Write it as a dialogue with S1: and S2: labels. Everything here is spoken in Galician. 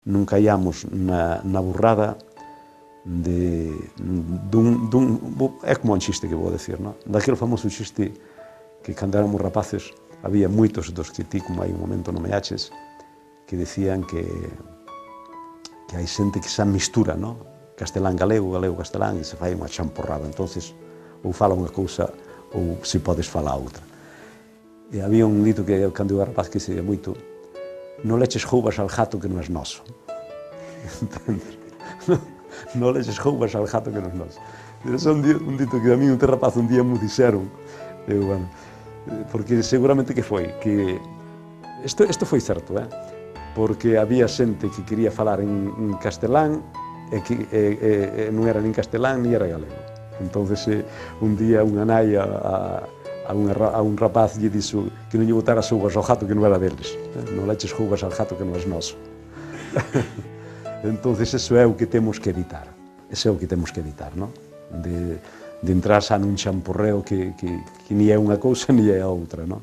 S1: non caíamos na burrada é como un chiste que vou decir, non? Daquele famoso chiste que cando éramos rapaces había moitos dos que ti, como hai un momento non me aches, que decían que hai xente que xa mistura, non? Castelán-galego, galego-castelán, e se fai unha champorrada. Entonces, ou fala unha cousa ou se podes falar outra. E había un dito que cando eu era rapaz que se día moito: non leches joubas al gato que non é noso. Non leches joubas al gato que non é noso. Ese é un dito que a mí un rapaz un día me dixeron, bueno, porque seguramente que foi, que isto foi certo, porque había xente que quería falar en castelán e non era nin castelán nin era galego. Entonces un día unha nai a un rapaz lle dixo que non lle botara xoubas ao gato que non era deles. Non leches xoubas ao gato que non é noso. Entonces eso é o que temos que evitar. Eso é o que temos que evitar, non? De entrar xa nun champorreo que ni é unha cousa ni é a outra, non?